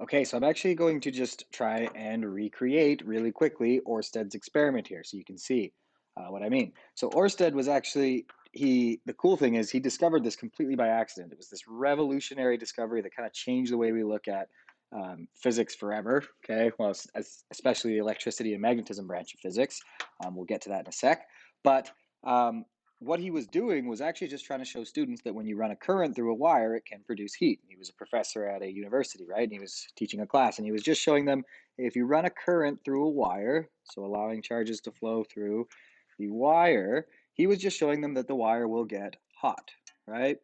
Okay, so I'm actually going to just try and recreate really quickly Orsted's experiment here so you can see what I mean. So Orsted was actually, the cool thing is he discovered this completely by accident. It was this revolutionary discovery that kind of changed the way we look at physics forever, okay? Well, especially the electricity and magnetism branch of physics. We'll get to that in a sec. But um, what he was doing was actually just trying to show students that when you run a current through a wire, it can produce heat. He was a professor at a university, right? And he was teaching a class, and he was just showing them if you run a current through a wire, so allowing charges to flow through the wire, he was just showing them that the wire will get hot, right?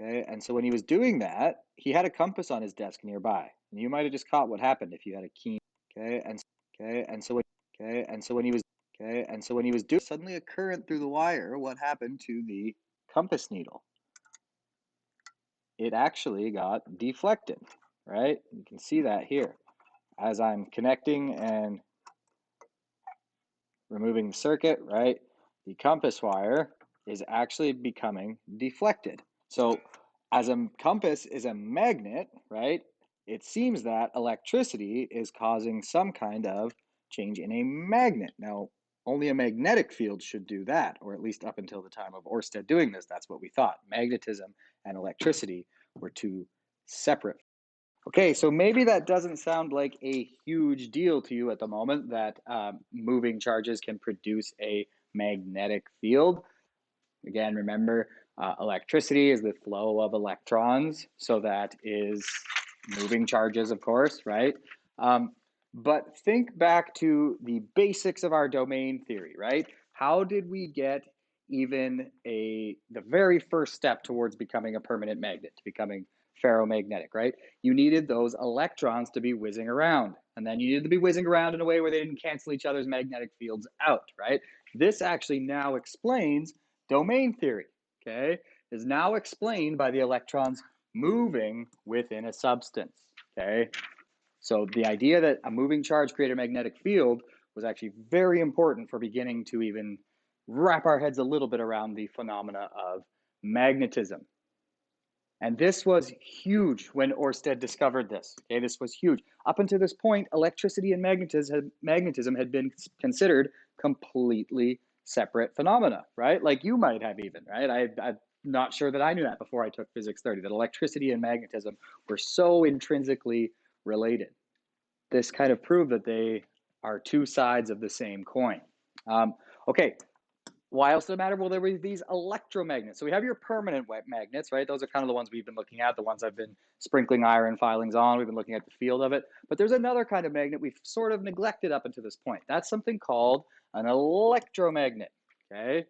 Okay, and so when he was doing that, he had a compass on his desk nearby, and you might have just caught what happened if you had a keen. Okay, and okay, and so when, okay, and so when he was okay, and so when he was doing suddenly a current through the wire, what happened to the compass needle? It actually got deflected, right? You can see that here as I'm connecting and removing the circuit, right? The compass wire is actually becoming deflected. So as a compass is a magnet, right? It seems that electricity is causing some kind of change in a magnet. Now, only a magnetic field should do that, or at least up until the time of Oersted doing this, that's what we thought. Magnetism and electricity were two separate. Okay, so maybe that doesn't sound like a huge deal to you at the moment that moving charges can produce a magnetic field. Again, remember, electricity is the flow of electrons, so that is moving charges, of course, right? Um, but think back to the basics of our domain theory, right? How did we get even the very first step towards becoming a permanent magnet, to becoming ferromagnetic, right? You needed those electrons to be whizzing around, and then you needed to be whizzing around in a way where they didn't cancel each other's magnetic fields out, right? This actually now explains domain theory, okay, is now explained by the electrons moving within a substance, okay? So the idea that a moving charge created a magnetic field was actually very important for beginning to even wrap our heads a little bit around the phenomena of magnetism. And this was huge when Oersted discovered this. Okay, this was huge. Up until this point, electricity and magnetism had been considered completely separate phenomena, right? Like you might have even, right? I'm not sure that I knew that before I took Physics 30, that electricity and magnetism were so intrinsically related. This kind of proved that they are two sides of the same coin. Okay, why else does it matter? Well, there were these electromagnets. So we have your permanent magnets, right? Those are kind of the ones we've been looking at, the ones I've been sprinkling iron filings on. We've been looking at the field of it. But there's another kind of magnet we've sort of neglected up until this point. That's something called an electromagnet, okay?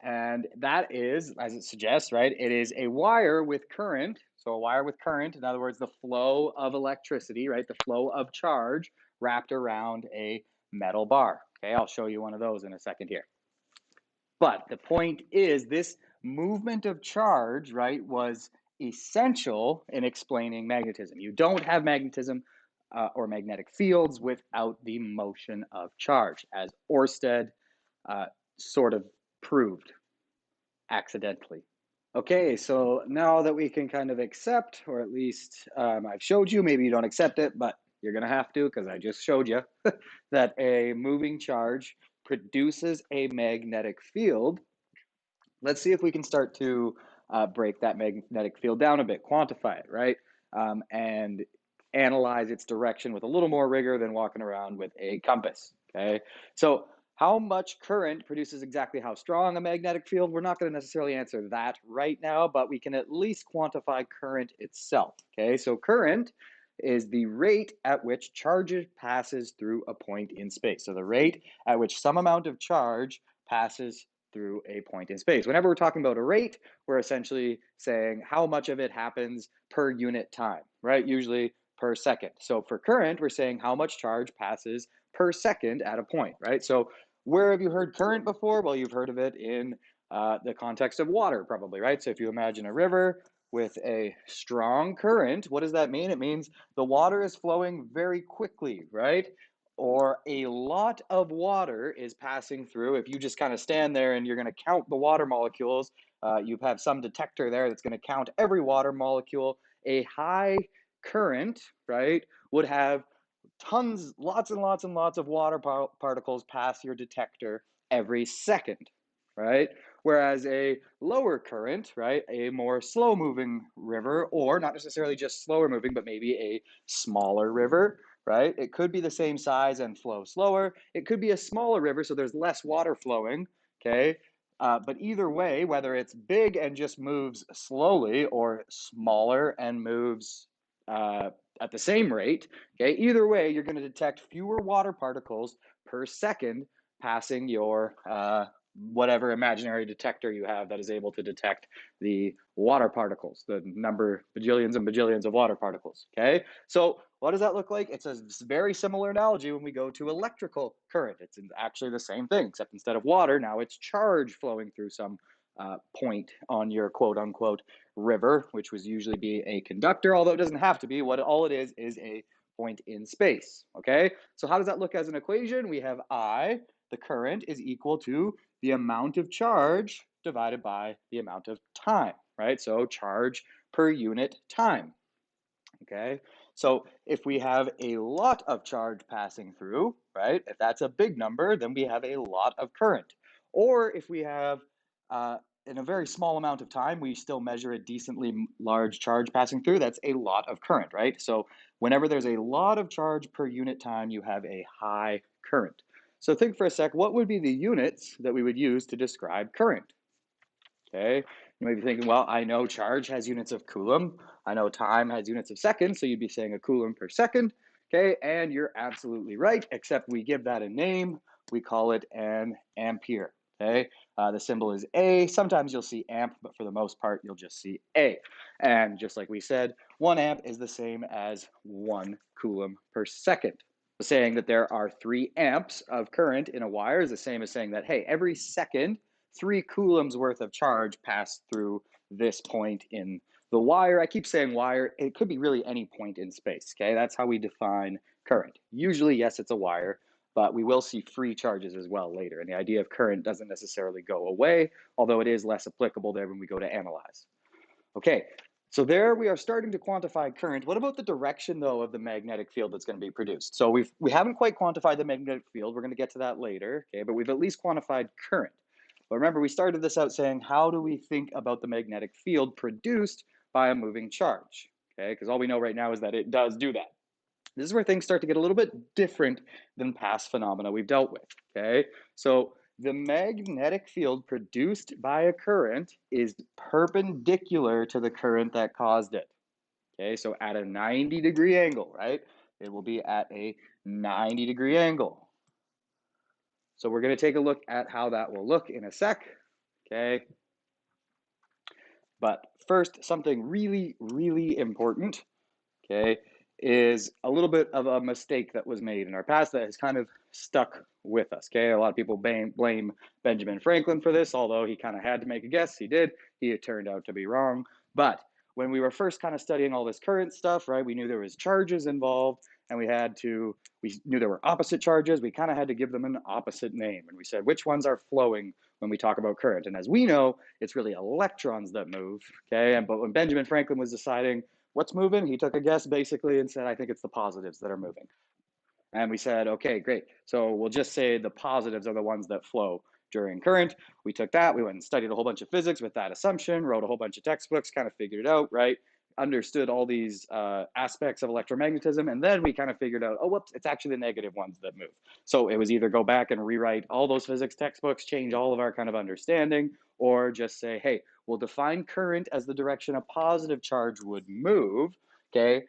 And that is, as it suggests, right? It is a wire with current. So a wire with current, in other words, the flow of electricity, right? The flow of charge wrapped around a metal bar. Okay, I'll show you one of those in a second here. But the point is, this movement of charge, right, was essential in explaining magnetism. You don't have magnetism or magnetic fields without the motion of charge, as Oersted sort of proved accidentally. Okay, so now that we can kind of accept, or at least I've showed you, maybe you don't accept it, but you're going to have to because I just showed you that a moving charge produces a magnetic field. Let's see if we can start to break that magnetic field down a bit, quantify it, right? And analyze its direction with a little more rigor than walking around with a compass, okay? So how much current produces exactly how strong a magnetic field? We're not going to necessarily answer that right now, but we can at least quantify current itself, okay? So current is the rate at which charge passes through a point in space. So the rate at which some amount of charge passes through a point in space. Whenever we're talking about a rate, we're essentially saying how much of it happens per unit time, right? Usually per second. So for current, we're saying how much charge passes per second at a point, right? So where have you heard current before? Well, you've heard of it in the context of water, probably, right? So if you imagine a river with a strong current, what does that mean? It means the water is flowing very quickly, right? Or a lot of water is passing through. If you just kind of stand there and you're going to count the water molecules, you have some detector there that's going to count every water molecule. A high current, right, would have tons, lots and lots and lots of water particles pass your detector every second, right? Whereas a lower current, right, a more slow moving river, or not necessarily just slower moving, but maybe a smaller river, right? It could be the same size and flow slower. It could be a smaller river, so there's less water flowing, okay? But either way, whether it's big and just moves slowly or smaller and moves at the same rate, okay, either way, you're going to detect fewer water particles per second passing your whatever imaginary detector you have that is able to detect the water particles, the number bajillions and bajillions of water particles, okay? So what does that look like? It's a very similar analogy when we go to electrical current. It's actually the same thing, except instead of water, now it's charge flowing through some point on your quote unquote river, which would usually be a conductor, although it doesn't have to be. What all it is a point in space, okay? So how does that look as an equation? We have I, the current, is equal to the amount of charge divided by the amount of time, right? So charge per unit time, okay? So if we have a lot of charge passing through, right, if that's a big number, then we have a lot of current. Or if we have, in a very small amount of time, we still measure a decently large charge passing through, that's a lot of current, right? So whenever there's a lot of charge per unit time, you have a high current. So think for a sec, what would be the units that we would use to describe current? Okay, you might be thinking, well, I know charge has units of coulomb. I know time has units of seconds, so you'd be saying a coulomb per second. Okay, and you're absolutely right, except we give that a name. We call it an ampere. Okay, the symbol is A. Sometimes you'll see amp, but for the most part, you'll just see A. And just like we said, 1 amp is the same as 1 coulomb per second. Saying that there are 3 amps of current in a wire is the same as saying that, hey, every second, 3 coulombs worth of charge pass through this point in the wire. I keep saying wire. It could be really any point in space, okay? That's how we define current. Usually, yes, it's a wire, but we will see free charges as well later. And the idea of current doesn't necessarily go away, although it is less applicable there when we go to analyze. Okay, so there we are starting to quantify current. What about the direction, though, of the magnetic field that's going to be produced? So we haven't quite quantified the magnetic field. We're going to get to that later, okay? But we've at least quantified current. But remember, we started this out saying, how do we think about the magnetic field produced by a moving charge? Okay, because all we know right now is that it does do that. This is where things start to get a little bit different than past phenomena we've dealt with, okay? So the magnetic field produced by a current is perpendicular to the current that caused it, okay? So at a 90-degree angle, right? It will be at a 90-degree angle. So we're going to take a look at how that will look in a sec, okay? But first, something really, really important, okay, is a little bit of a mistake that was made in our past that has kind of stuck with us, okay? A lot of people blame Benjamin Franklin for this, although he kind of had to make a guess. He did. He turned out to be wrong. But when we were first kind of studying all this current stuff, right, we knew there was charges involved, and we knew there were opposite charges. We kind of had to give them an opposite name. And we said, which ones are flowing when we talk about current? And as we know, it's really electrons that move, okay? But when Benjamin Franklin was deciding what's moving, he took a guess basically and said, I think it's the positives that are moving. And we said, okay, great. So we'll just say the positives are the ones that flow during current. We took that, we went and studied a whole bunch of physics with that assumption, wrote a whole bunch of textbooks, kind of figured it out, right? Understood all these aspects of electromagnetism, and then we kind of figured out, oh, whoops, it's actually the negative ones that move. So it was either go back and rewrite all those physics textbooks, change all of our kind of understanding, or just say, hey, we'll define current as the direction a positive charge would move, okay,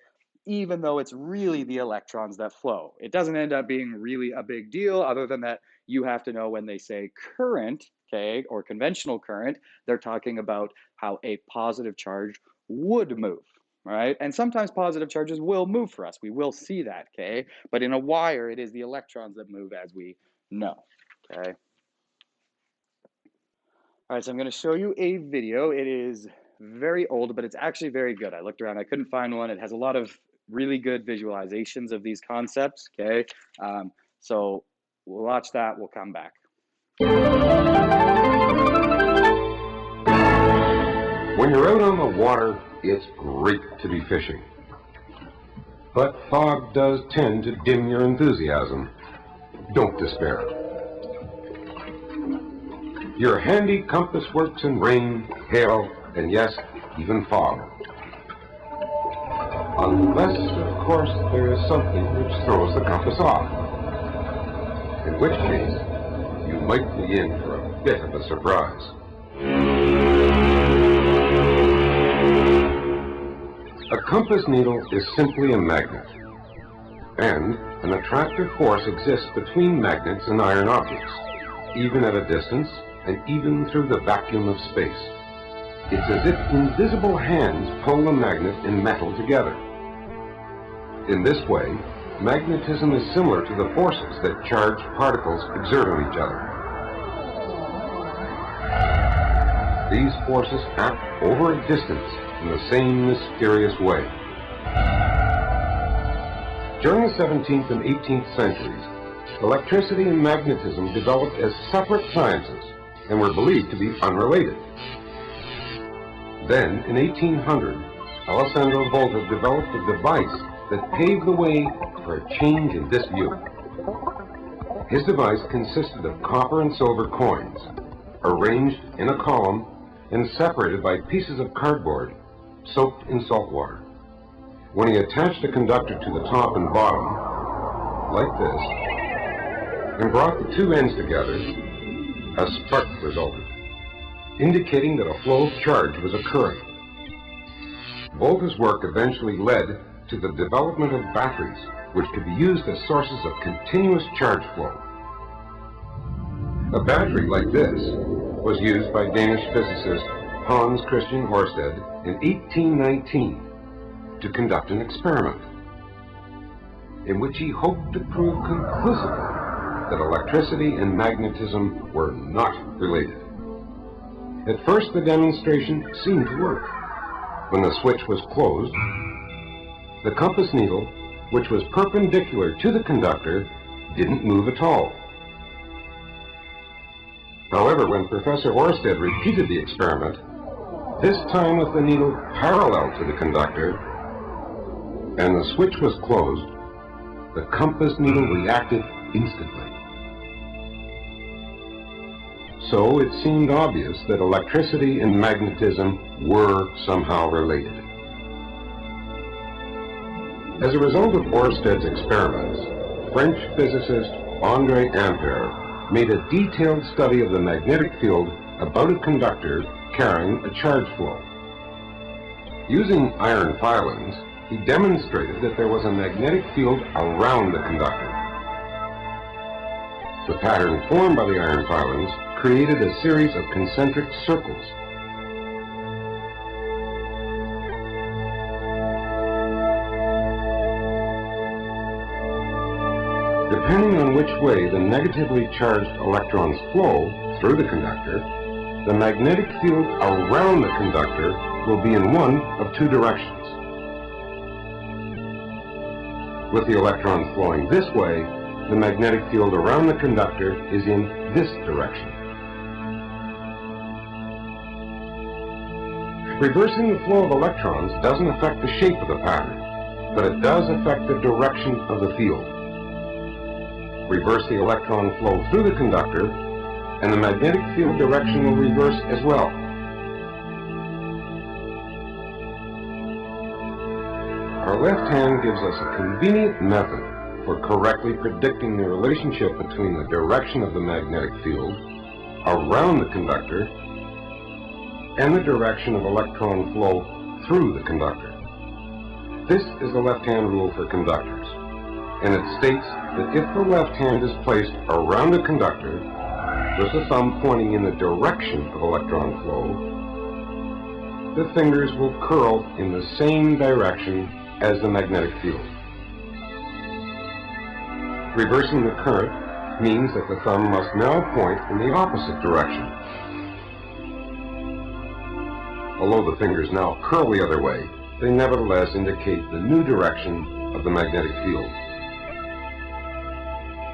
even though it's really the electrons that flow. It doesn't end up being really a big deal, other than that you have to know when they say current, okay, or conventional current, they're talking about how a positive charge would move, right? And sometimes positive charges will move for us. We will see that, okay? But in a wire, it is the electrons that move, as we know, okay? All right, so I'm going to show you a video. It is very old, but it's actually very good. I looked around, I couldn't find one. It has a lot of really good visualizations of these concepts, okay? So we'll watch that, we'll come back. When you're out on the water, it's great to be fishing. But fog does tend to dim your enthusiasm. Don't despair. Your handy compass works in rain, hail, and yes, even fog. Unless, of course, there is something which throws the compass off. In which case, you might be in for a bit of a surprise. A compass needle is simply a magnet, and an attractive force exists between magnets and iron objects, even at a distance and even through the vacuum of space. It's as if invisible hands pull the magnet and metal together. In this way, magnetism is similar to the forces that charged particles exert on each other. These forces act over a distance in the same mysterious way. During the 17th and 18th centuries, electricity and magnetism developed as separate sciences and were believed to be unrelated. Then, in 1800, Alessandro Volta developed a device that paved the way for a change in this view. His device consisted of copper and silver coins, arranged in a column and separated by pieces of cardboard soaked in salt water. When he attached a conductor to the top and bottom, like this, and brought the two ends together, a spark resulted, indicating that a flow of charge was occurring. Volta's work eventually led to the development of batteries, which could be used as sources of continuous charge flow. A battery like this was used by Danish physicist Hans Christian Ørsted in 1819 to conduct an experiment in which he hoped to prove conclusively that electricity and magnetism were not related. At first, the demonstration seemed to work. When the switch was closed, the compass needle, which was perpendicular to the conductor, didn't move at all. However, when Professor Ørsted repeated the experiment, this time with the needle parallel to the conductor, and the switch was closed, the compass needle reacted instantly. So it seemed obvious that electricity and magnetism were somehow related. As a result of Ørsted's experiments, French physicist André Ampère made a detailed study of the magnetic field about a conductor carrying a charge flow. Using iron filings, he demonstrated that there was a magnetic field around the conductor. The pattern formed by the iron filings created a series of concentric circles. Depending on which way the negatively charged electrons flow through the conductor, the magnetic field around the conductor will be in one of two directions. With the electrons flowing this way, the magnetic field around the conductor is in this direction. Reversing the flow of electrons doesn't affect the shape of the pattern, but it does affect the direction of the field. Reverse the electron flow through the conductor, and the magnetic field direction will reverse as well. Our left hand gives us a convenient method for correctly predicting the relationship between the direction of the magnetic field around the conductor and the direction of electron flow through the conductor. This is the left-hand rule for conductors, and it states that if the left hand is placed around a conductor with the thumb pointing in the direction of electron flow, the fingers will curl in the same direction as the magnetic field. Reversing the current means that the thumb must now point in the opposite direction. Although the fingers now curl the other way, they nevertheless indicate the new direction of the magnetic field.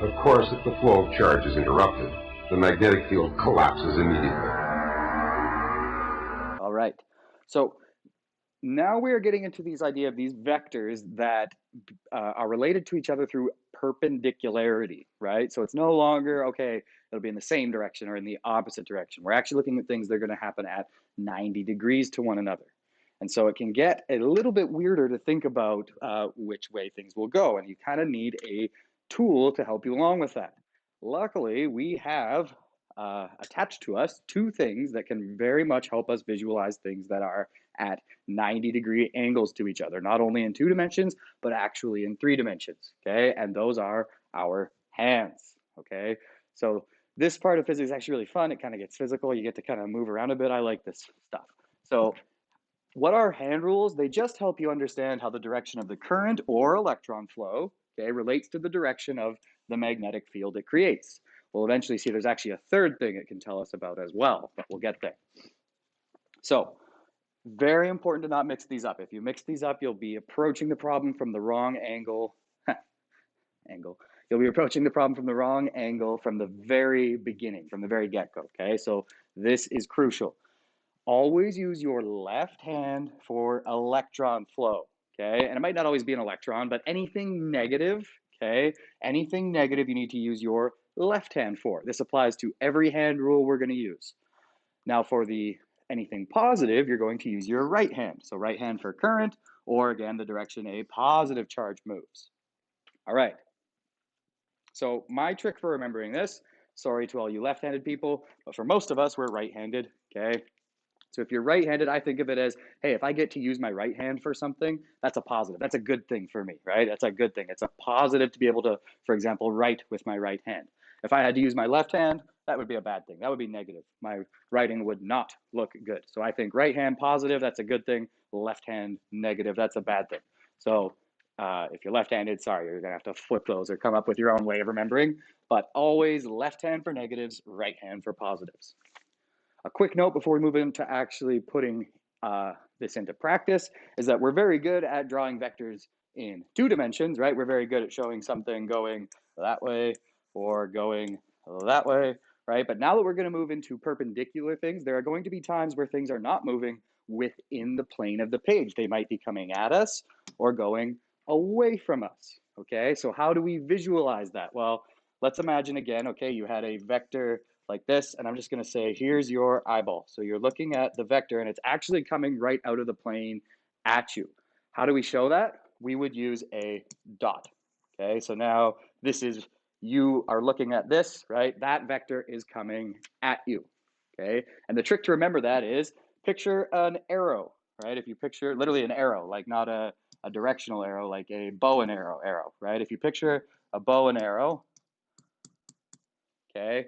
Of course, if the flow of charge is interrupted, the magnetic field collapses immediately. All right. So now we are getting into these idea of these vectors that are related to each other through perpendicularity, right? So it's no longer, okay, it'll be in the same direction or in the opposite direction. We're actually looking at things that are going to happen at 90 degrees to one another. And so it can get a little bit weirder to think about which way things will go. And you kind of need a tool to help you along with that. Luckily, we have attached to us two things that can very much help us visualize things that are at 90-degree angles to each other, not only in 2 dimensions, but actually in 3 dimensions, okay? And those are our hands, okay? So this part of physics is actually really fun. It kind of gets physical. You get to kind of move around a bit. I like this stuff. So what are hand rules? They just help you understand how the direction of the current or electron flow, okay, relates to the direction of the magnetic field it creates. We'll eventually see there's actually a third thing it can tell us about as well, but we'll get there. So very important to not mix these up. If you mix these up, you'll be approaching the problem from the wrong angle. You'll be approaching the problem from the wrong angle from the very beginning, from the very get-go, okay? So this is crucial. Always use your left hand for electron flow, okay? And it might not always be an electron, but anything negative, okay? Anything negative you need to use your left hand for. This applies to every hand rule we're going to use. Now for the anything positive, you're going to use your right hand. So right hand for current, or again, the direction a positive charge moves. All right. So my trick for remembering this, sorry to all you left-handed people, but for most of us, we're right-handed, okay? So if you're right-handed, I think of it as, hey, if I get to use my right hand for something, that's a positive. That's a good thing for me, right? That's a good thing. It's a positive to be able to, for example, write with my right hand. If I had to use my left hand, that would be a bad thing. That would be negative. My writing would not look good. So I think right hand positive, that's a good thing. Left hand negative, that's a bad thing. So if you're left-handed, sorry, you're gonna have to flip those or come up with your own way of remembering. But always left hand for negatives, right hand for positives. A quick note before we move into actually putting this into practice is that we're very good at drawing vectors in 2 dimensions, right? We're very good at showing something going that way or going that way, right? But now that we're going to move into perpendicular things, there are going to be times where things are not moving within the plane of the page. They might be coming at us or going away from us, okay? So how do we visualize that? Well, let's imagine again, okay, you had a vector like this, and I'm just going to say, here's your eyeball. So you're looking at the vector, and it's actually coming right out of the plane at you. How do we show that? We would use a dot. Okay, so now this is, you are looking at this, right? That vector is coming at you. Okay, and the trick to remember that is picture an arrow, right? If you picture literally an arrow, like not a directional arrow, like a bow and arrow, right? If you picture a bow and arrow, okay,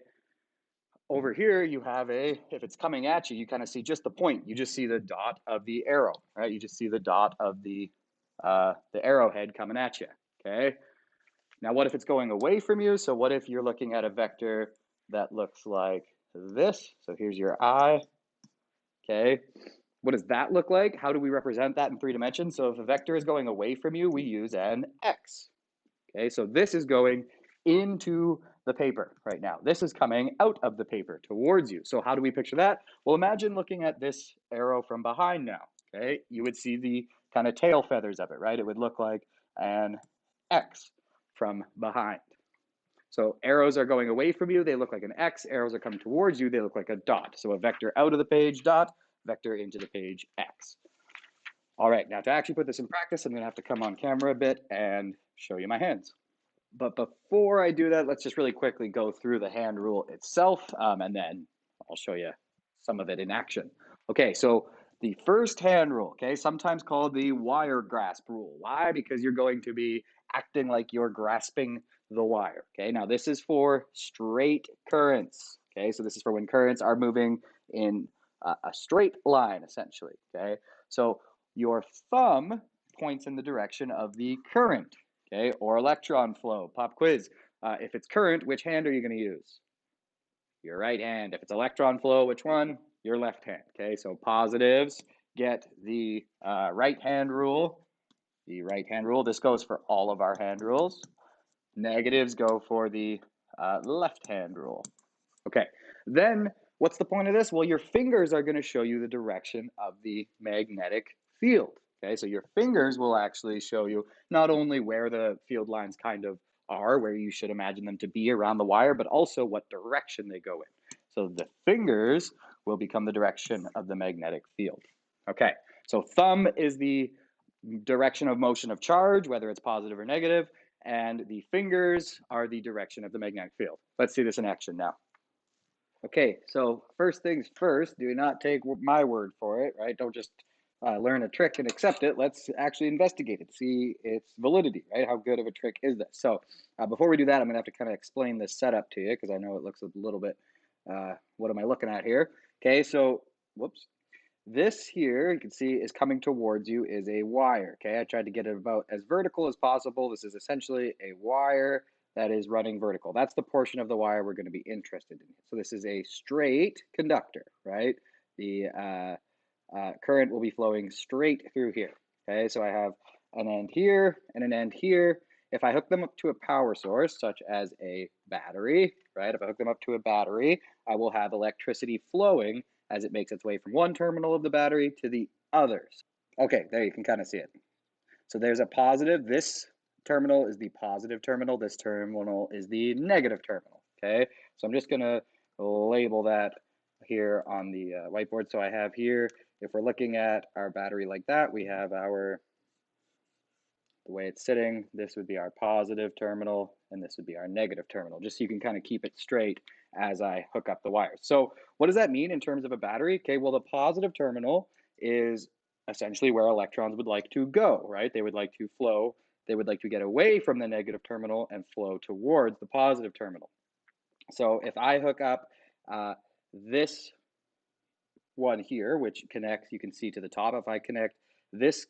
over here you have a, if it's coming at you, you kind of see just the point. You just see the dot of the arrow, right? You just see the dot of the arrowhead coming at you, okay? Now what if it's going away from you? So what if you're looking at a vector that looks like this? So here's your eye, okay? What does that look like? How do we represent that in 3 dimensions? So if a vector is going away from you, we use an X, okay? So this is going into the paper right now. This is coming out of the paper towards you. So how do we picture that? Well, imagine looking at this arrow from behind now, okay? You would see the kind of tail feathers of it, right? It would look like an X from behind. So arrows are going away from you, they look like an X. Arrows are coming towards you, they look like a dot. So a vector out of the page, dot, vector into the page, X. All right, now to actually put this in practice, I'm gonna have to come on camera a bit and show you my hands. But before I do that, let's just really quickly go through the hand rule itself, and then I'll show you some of it in action. Okay, so the first hand rule, okay, sometimes called the wire grasp rule. Why? Because you're going to be acting like you're grasping the wire, okay? Now this is for straight currents, okay? So this is for when currents are moving in a straight line, essentially, okay? So your thumb points in the direction of the current, okay, or electron flow. Pop quiz. If it's current, which hand are you going to use? Your right hand. If it's electron flow, which one? Your left hand. Okay, so positives get the right hand rule. The right hand rule. This goes for all of our hand rules. Negatives go for the left hand rule. Okay, then what's the point of this? Well, your fingers are going to show you the direction of the magnetic field. Okay, so your fingers will actually show you not only where the field lines kind of are, where you should imagine them to be around the wire, but also what direction they go in. So the fingers will become the direction of the magnetic field. Okay, so thumb is the direction of motion of charge, whether it's positive or negative, and the fingers are the direction of the magnetic field. Let's see this in action now. Okay, so first things first, do not take my word for it, right? Don't just learn a trick and accept it. Let's actually investigate it, see its validity, right? How good of a trick is this? So before we do that, I'm going to have to kind of explain this setup to you because I know it looks a little bit, what am I looking at here? Okay, so, whoops. This here, you can see, is coming towards you is a wire, okay? I tried to get it about as vertical as possible. This is essentially a wire that is running vertical. That's the portion of the wire we're going to be interested in. So this is a straight conductor, right? The current will be flowing straight through here, okay? So I have an end here and an end here. If I hook them up to a power source, such as a battery, right? If I hook them up to a battery, I will have electricity flowing as it makes its way from one terminal of the battery to the others. Okay, there you can kind of see it. So there's a positive. This terminal is the positive terminal. This terminal is the negative terminal. Okay, so I'm just going to label that here on the whiteboard. So I have here, if we're looking at our battery like that, we have our, the way it's sitting, this would be our positive terminal, and this would be our negative terminal, just so you can kind of keep it straight as I hook up the wires. So what does that mean in terms of a battery? Okay, well, the positive terminal is essentially where electrons would like to go, right? They would like to flow, they would like to get away from the negative terminal and flow towards the positive terminal. So if I hook up this one here, which connects, you can see to the top, if I connect this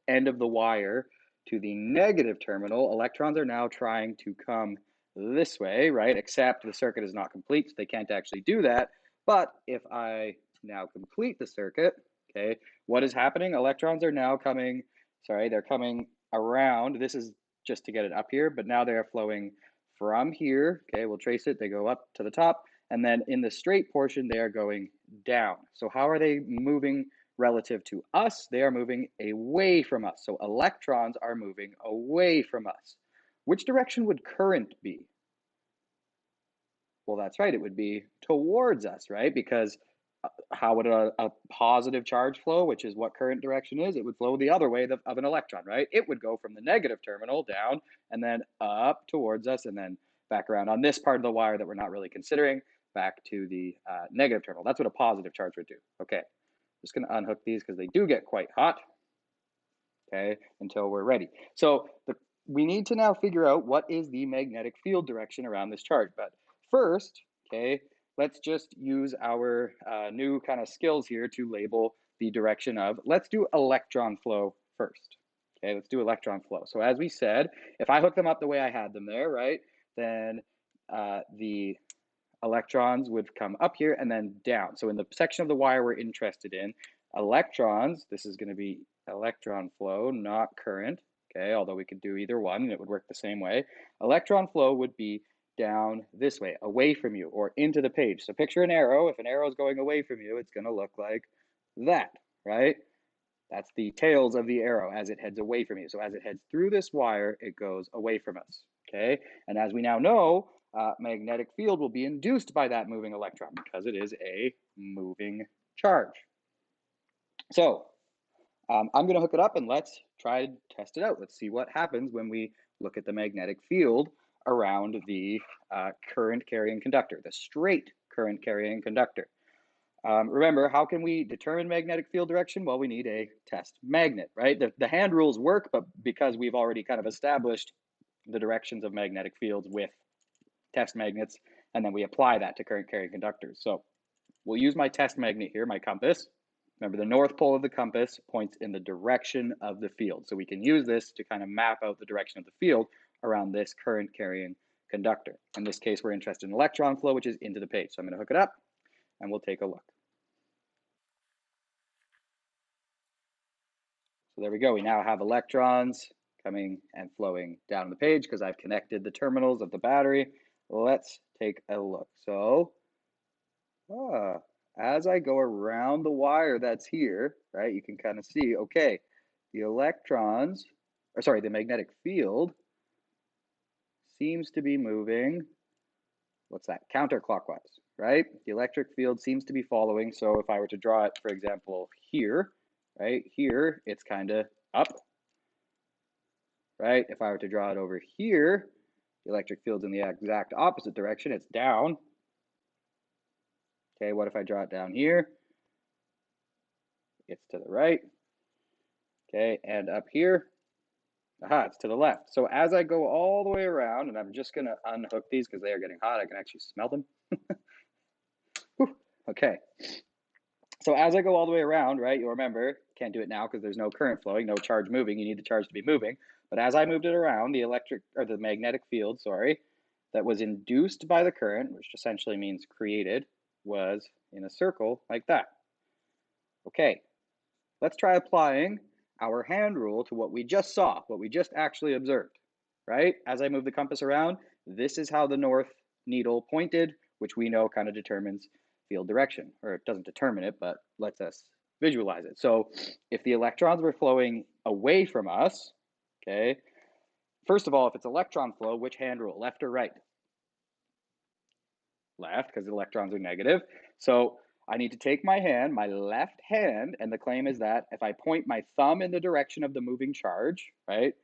end of the wire to the negative terminal, electrons are now trying to come this way, right? Except the circuit is not complete, so they can't actually do that. But if I now complete the circuit, okay, what is happening? Electrons are now coming, they're coming around. This is just to get it up here, but now they're flowing from here. Okay, we'll trace it. They go up to the top, and then in the straight portion, they are going down. So how are they moving relative to us? They are moving away from us. So electrons are moving away from us. Which direction would current be? Well, that's right. It would be towards us, right? Because how would a positive charge flow, which is what current direction is? It would flow the other way of an electron, right? It would go from the negative terminal down and then up towards us and then back around on this part of the wire that we're not really considering, back to the negative terminal. That's what a positive charge would do. Okay, just going to unhook these because they do get quite hot, okay, until we're ready. So we need to now figure out what is the magnetic field direction around this charge. But first, okay, let's just use our new kind of skills here to label the direction of, let's do electron flow first. Okay, let's do electron flow. So as we said, if I hook them up the way I had them there, right, then the electrons would come up here and then down. So in the section of the wire we're interested in, electrons, this is going to be electron flow, not current, okay, although we could do either one and it would work the same way. Electron flow would be down this way, away from you, or into the page. So picture an arrow. If an arrow is going away from you, it's going to look like that, right? That's the tails of the arrow as it heads away from you. So as it heads through this wire, it goes away from us, okay? And as we now know, magnetic field will be induced by that moving electron because it is a moving charge. So I'm going to hook it up and let's try to test it out. Let's see what happens when we look at the magnetic field around the current carrying conductor, the straight current carrying conductor. Remember, how can we determine magnetic field direction? Well, we need a test magnet, right? The hand rules work, but because we've already kind of established the directions of magnetic fields with test magnets, and then we apply that to current carrying conductors. So we'll use my test magnet here, my compass. Remember, the north pole of the compass points in the direction of the field. So we can use this to kind of map out the direction of the field around this current carrying conductor. In this case, we're interested in electron flow, which is into the page. So I'm going to hook it up and we'll take a look. So there we go. We now have electrons coming and flowing down the page because I've connected the terminals of the battery. Let's take a look. So as I go around the wire that's here, right, you can kind of see, okay, the electrons, or sorry, the magnetic field seems to be moving, what's that, counterclockwise, right? The electric field seems to be following. So if I were to draw it, for example, here, right, here, it's kind of up, right? If I were to draw it over here, the electric field's in the exact opposite direction, it's down. Okay, what if I draw it down here? It's to the right. Okay, and up here, aha, it's to the left. So as I go all the way around, and I'm just gonna unhook these because they are getting hot, I can actually smell them. Whew. Okay, so as I go all the way around, right, you'll remember, can't do it now because there's no current flowing, no charge moving, you need the charge to be moving. But as I moved it around, the electric, or the magnetic field, sorry, that was induced by the current, which essentially means created, was in a circle like that. Okay, let's try applying our hand rule to what we just saw, what we just actually observed, right? As I move the compass around, this is how the north needle pointed, which we know kind of determines field direction, or it doesn't determine it, but lets us visualize it. So if the electrons were flowing away from us, okay, first of all, if it's electron flow, which hand rule, left or right? Left, because the electrons are negative. So I need to take my hand, my left hand, and the claim is that if I point my thumb in the direction of the moving charge, right,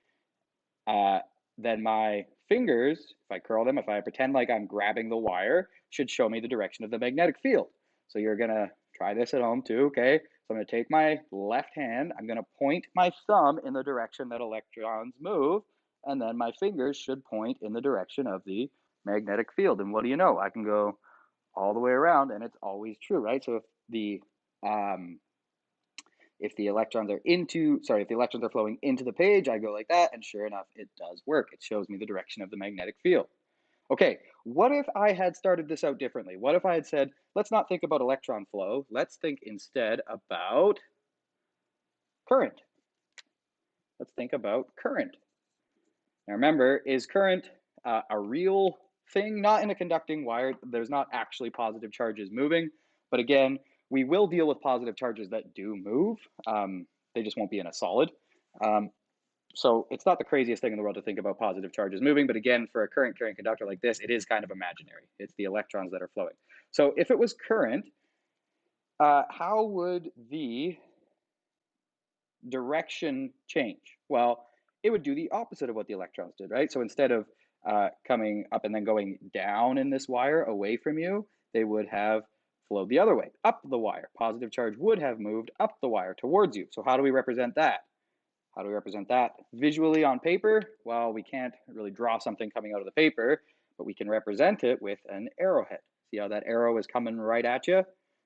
uh, then my fingers, if I curl them, if I pretend like I'm grabbing the wire, should show me the direction of the magnetic field. So you're going to try this at home too, okay? So I'm going to take my left hand, I'm going to point my thumb in the direction that electrons move, and then my fingers should point in the direction of the magnetic field. And what do you know? I can go all the way around and it's always true, right? So um, if the electrons are flowing into the page, I go like that, and sure enough, it does work. It shows me the direction of the magnetic field. Okay, what if I had started this out differently? What if I had said, let's not think about electron flow, let's think instead about current. Let's think about current. Now remember, is current a real thing? Not in a conducting wire. There's not actually positive charges moving. But again, we will deal with positive charges that do move. They just won't be in a solid. So it's not the craziest thing in the world to think about positive charges moving. But again, for a current carrying conductor like this, it is kind of imaginary. It's the electrons that are flowing. So if it was current, how would the direction change? Well, it would do the opposite of what the electrons did, right? So instead of coming up and then going down in this wire away from you, they would have flowed the other way, up the wire. Positive charge would have moved up the wire towards you. So how do we represent that? How do we represent that visually on paper? Well, we can't really draw something coming out of the paper, but we can represent it with an arrowhead. See how that arrow is coming right at you?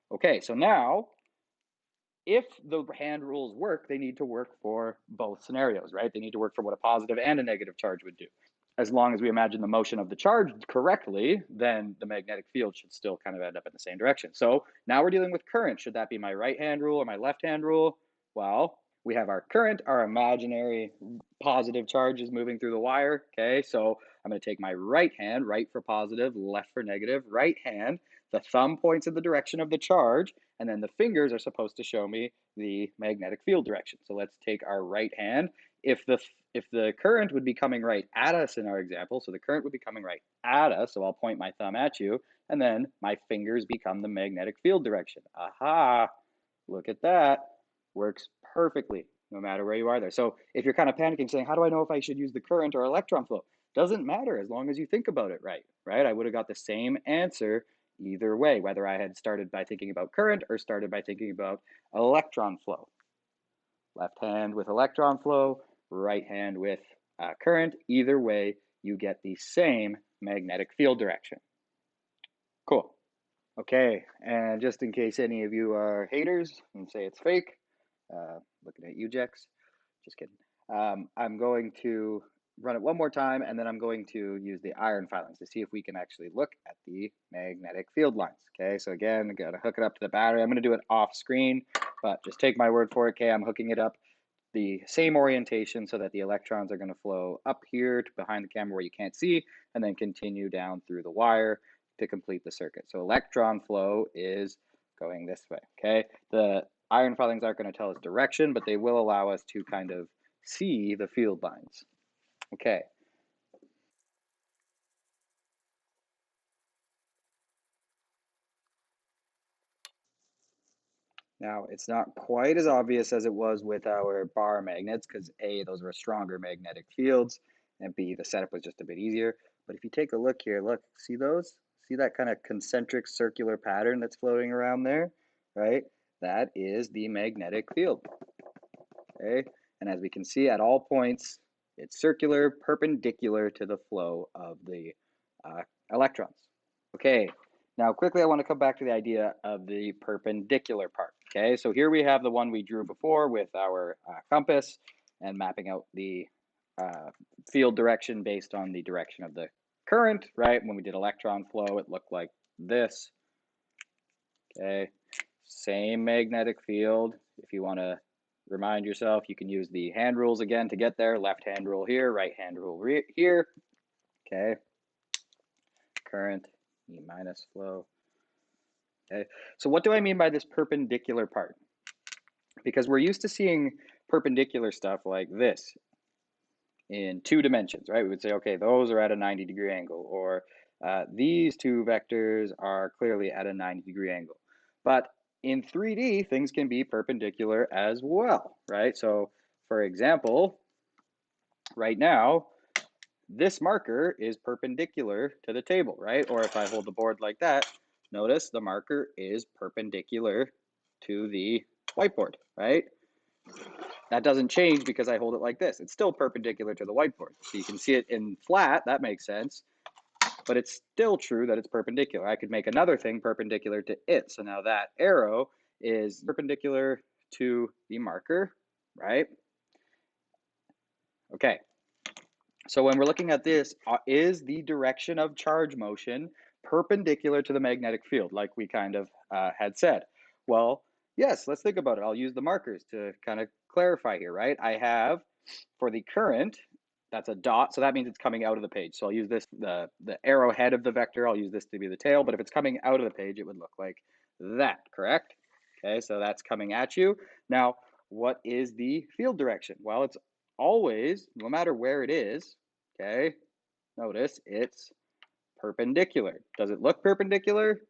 Okay, so now if the hand rules work, they need to work for both scenarios, right? They need to work for what a positive and a negative charge would do. As long as we imagine the motion of the charge correctly, then the magnetic field should still kind of end up in the same direction. So now we're dealing with current. Should that be my right hand rule or my left hand rule? Well, we have our current, our imaginary positive charges moving through the wire. Okay, so I'm going to take my right hand, right for positive, left for negative, right hand. The thumb points in the direction of the charge, and then the fingers are supposed to show me the magnetic field direction. So let's take our right hand. If the current would be coming right at us in our example, so the current would be coming right at us, so I'll point my thumb at you, and then my fingers become the magnetic field direction. Aha, look at that. Works perfectly, no matter where you are there. So if you're kind of panicking, saying, how do I know if I should use the current or electron flow? Doesn't matter as long as you think about it right, right? I would have got the same answer either way, whether I had started by thinking about current or started by thinking about electron flow. Left hand with electron flow, right hand with current. Either way, you get the same magnetic field direction. Cool. Okay, and just in case any of you are haters and say it's fake, looking at you, Jex, just kidding. I'm going to run it one more time, and then I'm going to use the iron filings to see if we can actually look at the magnetic field lines. Okay, so again, I gotta hook it up to the battery. I'm gonna do it off screen, but just take my word for it. Okay, I'm hooking it up the same orientation so that the electrons are gonna flow up here to behind the camera where you can't see, and then continue down through the wire to complete the circuit. So electron flow is going this way, okay? The Iron filings aren't going to tell us direction, but they will allow us to kind of see the field lines. Okay. Now, it's not quite as obvious as it was with our bar magnets because A, those were stronger magnetic fields, and B, the setup was just a bit easier. But if you take a look here, look, see those? See that kind of concentric circular pattern that's floating around there, right? That is the magnetic field, okay? And as we can see at all points, it's circular, perpendicular to the flow of the electrons. Okay, now quickly I want to come back to the idea of the perpendicular part. Okay, so here we have the one we drew before with our compass and mapping out the field direction based on the direction of the current, right? When we did electron flow, it looked like this. Okay, same magnetic field. If you want to remind yourself, you can use the hand rules again to get there. Left hand rule here, right hand rule here. Okay, current, E minus flow. Okay, so what do I mean by this perpendicular part? Because we're used to seeing perpendicular stuff like this in 2 dimensions, right? We would say, okay, those are at a 90-degree angle, or these two vectors are clearly at a 90-degree angle. But in 3D, things can be perpendicular as well, right? So for example, right now, this marker is perpendicular to the table, right? Or if I hold the board like that, notice the marker is perpendicular to the whiteboard, right? That doesn't change because I hold it like this. It's still perpendicular to the whiteboard. So you can see it in flat, that makes sense, but it's still true that it's perpendicular. I could make another thing perpendicular to it. So now that arrow is perpendicular to the marker, right? Okay, so when we're looking at this, is the direction of charge motion perpendicular to the magnetic field, like we kind of had said? Well, yes, let's think about it. I'll use the markers to kind of clarify here, right? I have, for the current, that's a dot, so that means it's coming out of the page. So I'll use this, the arrowhead of the vector, I'll use this to be the tail, but if it's coming out of the page, it would look like that, correct? Okay, so that's coming at you. Now, what is the field direction? Well, it's always, no matter where it is, okay, notice it's perpendicular. Does it look perpendicular?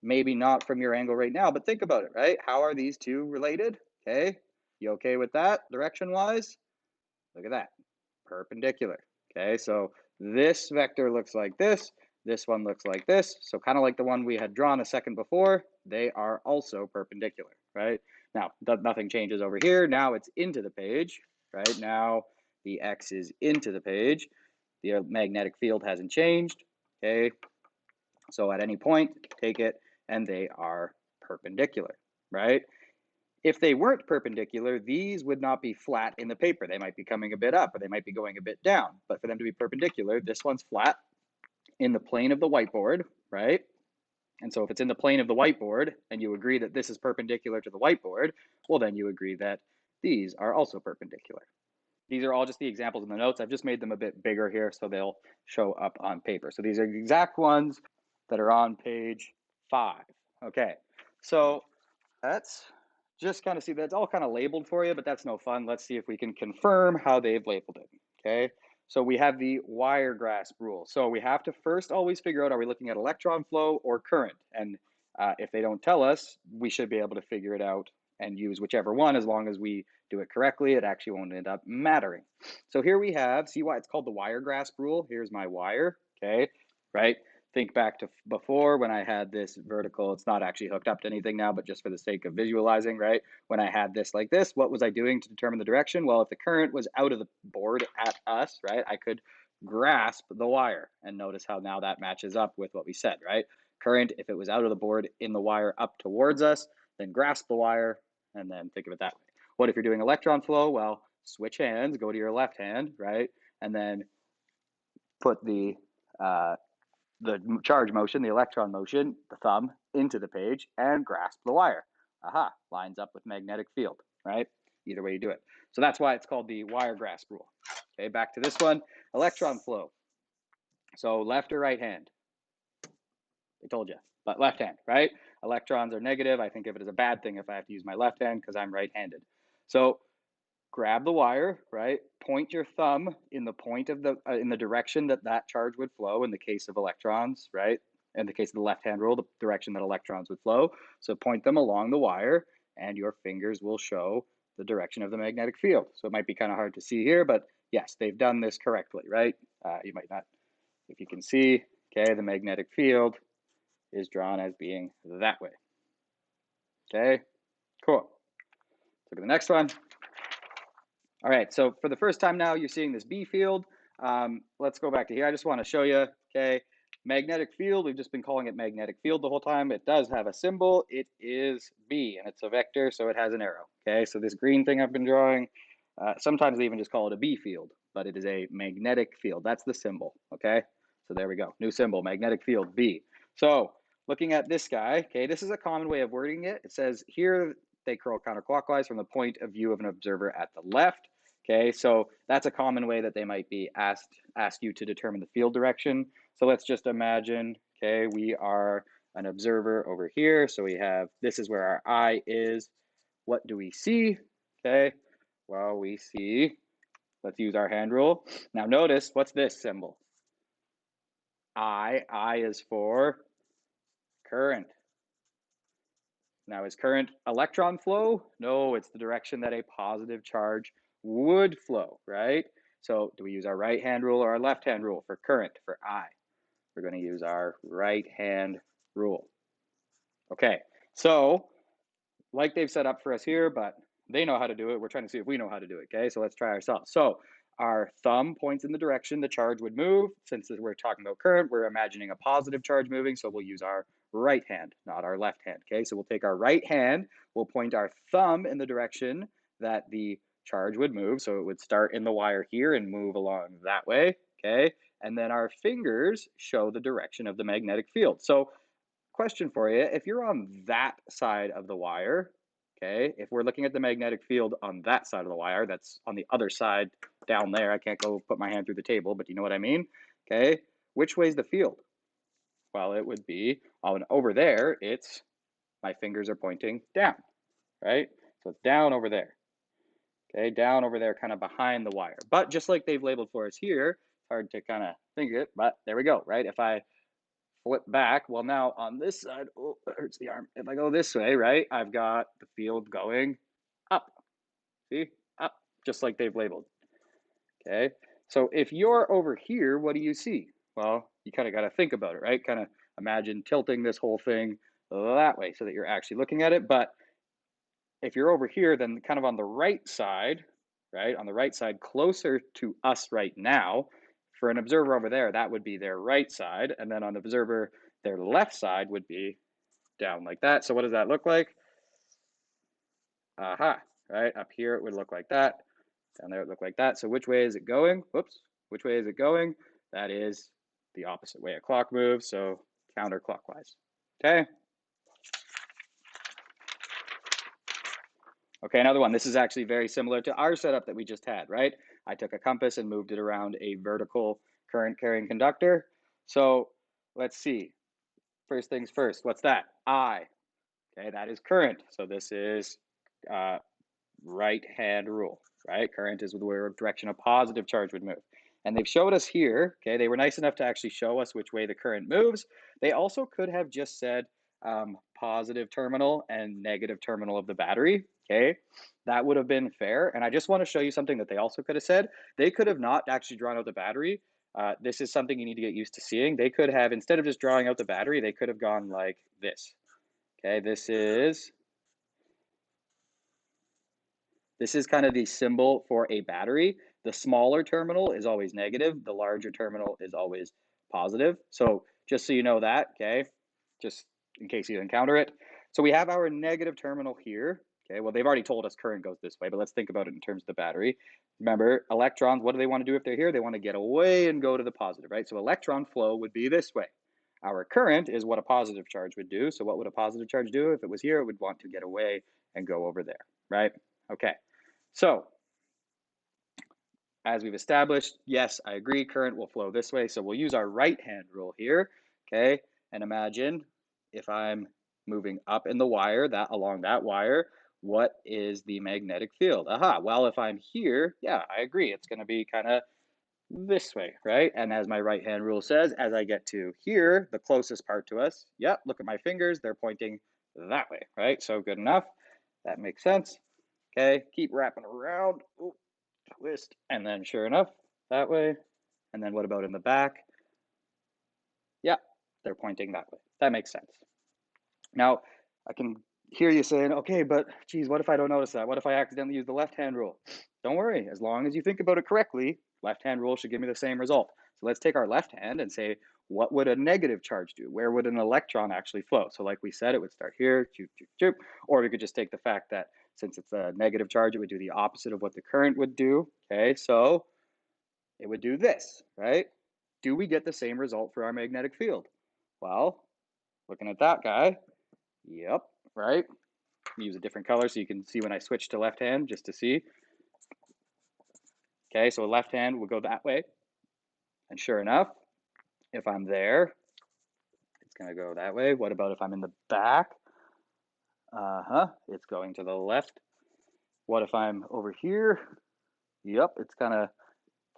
Maybe not from your angle right now, but think about it, right? How are these two related? Okay, you okay with that direction-wise? Look at that, perpendicular. Okay, so this vector looks like this one looks like this. So kind of like the one we had drawn a second before, they are also perpendicular, right? Now, nothing changes over here. Now it's into the page, right? Now the X is into the page. The magnetic field hasn't changed, okay? So at any point, take it, and they are perpendicular, right? If they weren't perpendicular, these would not be flat in the paper. They might be coming a bit up or they might be going a bit down. But for them to be perpendicular, this one's flat in the plane of the whiteboard, right? And so if it's in the plane of the whiteboard and you agree that this is perpendicular to the whiteboard, well, then you agree that these are also perpendicular. These are all just the examples in the notes. I've just made them a bit bigger here so they'll show up on paper. So these are the exact ones that are on page 5. Okay, so that's just kind of see that's all kind of labeled for you, but that's no fun. Let's see if we can confirm how they've labeled it. Okay, so we have the wire grasp rule. So we have to first always figure out, are we looking at electron flow or current? And if they don't tell us, we should be able to figure it out and use whichever one. As long as we do it correctly, it actually won't end up mattering. So here we have, see why it's called the wire grasp rule? Here's my wire, okay, right? Think back to before when I had this vertical, it's not actually hooked up to anything now, but just for the sake of visualizing, right? When I had this like this, what was I doing to determine the direction? Well, if the current was out of the board at us, right, I could grasp the wire, and notice how now that matches up with what we said, right? Current, if it was out of the board in the wire up towards us, then grasp the wire, and then think of it that way. What if you're doing electron flow? Well, switch hands, go to your left hand, right? And then put the charge motion, the electron motion, the thumb into the page and grasp the wire. Aha, lines up with magnetic field, right? Either way you do it. So that's why it's called the wire grasp rule. Okay, back to this one, electron flow. So left or right hand? I told you, but left hand, right? electrons are negative, I think of it as a bad thing if I have to use my left hand because I'm right-handed. So grab the wire, right? Point your thumb in the point of the in the direction that that charge would flow in the case of electrons, right? In the case of the left-hand rule, the direction that electrons would flow. So point them along the wire, and your fingers will show the direction of the magnetic field. So it might be kind of hard to see here, but yes, they've done this correctly, right? You might not, if you can see, okay, the magnetic field is drawn as being that way. Okay, cool. Look at the next one. All right, so for the first time now, you're seeing this B field. Let's go back to here. I just want to show you, okay, magnetic field. We've just been calling it magnetic field the whole time. It does have a symbol. It is B, and it's a vector, so it has an arrow. Okay, so this green thing I've been drawing, sometimes they even just call it a B field, but it is a magnetic field. That's the symbol, okay? So there we go, new symbol, magnetic field, B. So looking at this guy, okay, this is a common way of wording it. It says here they curl counterclockwise from the point of view of an observer at the left. Okay, so that's a common way that they might be ask you to determine the field direction. So let's just imagine, okay, we are an observer over here. So we have, this is where our eye is. What do we see? Okay, well, we see, let's use our hand rule. Now notice, what's this symbol? I is for current. Now, is current electron flow? No, it's the direction that a positive charge would flow, right? So do we use our right hand rule or our left hand rule for current, for I? We're going to use our right hand rule. Okay, so like they've set up for us here, but they know how to do it. We're trying to see if we know how to do it, okay? So let's try ourselves. So our thumb points in the direction the charge would move. Since we're talking about current, we're imagining a positive charge moving, so we'll use our right hand, not our left hand, okay? So we'll take our right hand, we'll point our thumb in the direction that the charge would move, so it would start in the wire here and move along that way, okay? And then our fingers show the direction of the magnetic field. So question for you, if you're on that side of the wire, okay, if we're looking at the magnetic field on that side of the wire, that's on the other side down there, I can't go put my hand through the table, but you know what I mean, okay, which way's the field? Well, it would be on over there, it's, my fingers are pointing down, right? So it's down over there, okay, down over there, kind of behind the wire. But just like they've labeled for us here, it's hard to kind of think it, but there we go, right? If I flip back, well, now on this side, oh, that hurts the arm. If I go this way, right, I've got the field going up. See, up, just like they've labeled. Okay, so if you're over here, what do you see? Well, you kind of got to think about it, right? Kind of imagine tilting this whole thing that way so that you're actually looking at it. But if you're over here, then kind of on the right side, right, on the right side, closer to us right now, for an observer over there, that would be their right side. And then on the observer, their left side would be down like that. So what does that look like? Aha, right? Up here, it would look like that. Down there, it would look like that. So which way is it going? Whoops. Which way is it going? That is the opposite way a clock moves, so counterclockwise. Okay? Okay, another one. This is actually very similar to our setup that we just had, right? I took a compass and moved it around a vertical current carrying conductor. So let's see. First things first, what's that? I. Okay, that is current. So this is right hand rule, right? Current is where direction a positive charge would move. And they've showed us here, okay, they were nice enough to actually show us which way the current moves. They also could have just said positive terminal and negative terminal of the battery, okay? That would have been fair. And I just want to show you something that they also could have said. They could have not actually drawn out the battery. This is something you need to get used to seeing. They could have, instead of just drawing out the battery, they could have gone like this. Okay, this is kind of the symbol for a battery. The smaller terminal is always negative. The larger terminal is always positive. So just so you know that, okay, just in case you encounter it. So we have our negative terminal here. Okay, well, they've already told us current goes this way, but let's think about it in terms of the battery. Remember, electrons, what do they want to do if they're here? They want to get away and go to the positive, right? So electron flow would be this way. Our current is what a positive charge would do. So what would a positive charge do? If it was here, it would want to get away and go over there, right? Okay. So, as we've established, yes, I agree, current will flow this way. So we'll use our right hand rule here, okay? And imagine if I'm moving up in the wire, that along that wire, what is the magnetic field? Aha, well, if I'm here, yeah, I agree. It's going to be kind of this way, right? And as my right hand rule says, as I get to here, the closest part to us, yep, look at my fingers, they're pointing that way, right? So good enough. That makes sense. Okay, keep wrapping around. Ooh, twist. And then sure enough, that way. And then what about in the back? Yeah, they're pointing that way. That makes sense. Now, I can hear you saying, okay, but geez, what if I don't notice that? What if I accidentally use the left hand rule? Don't worry, as long as you think about it correctly, left hand rule should give me the same result. So let's take our left hand and say, what would a negative charge do? Where would an electron actually flow? So, like we said, it would start here, choop, choop, choop. Or we could just take the fact that since it's a negative charge, it would do the opposite of what the current would do. Okay, so it would do this, right? Do we get the same result for our magnetic field? Well, looking at that guy, yep, right? Use a different color so you can see when I switch to left hand just to see. Okay, so left hand will go that way. And sure enough, if I'm there, it's going to go that way. What about if I'm in the back? It's going to the left. What if I'm over here? Yep, it's kind of,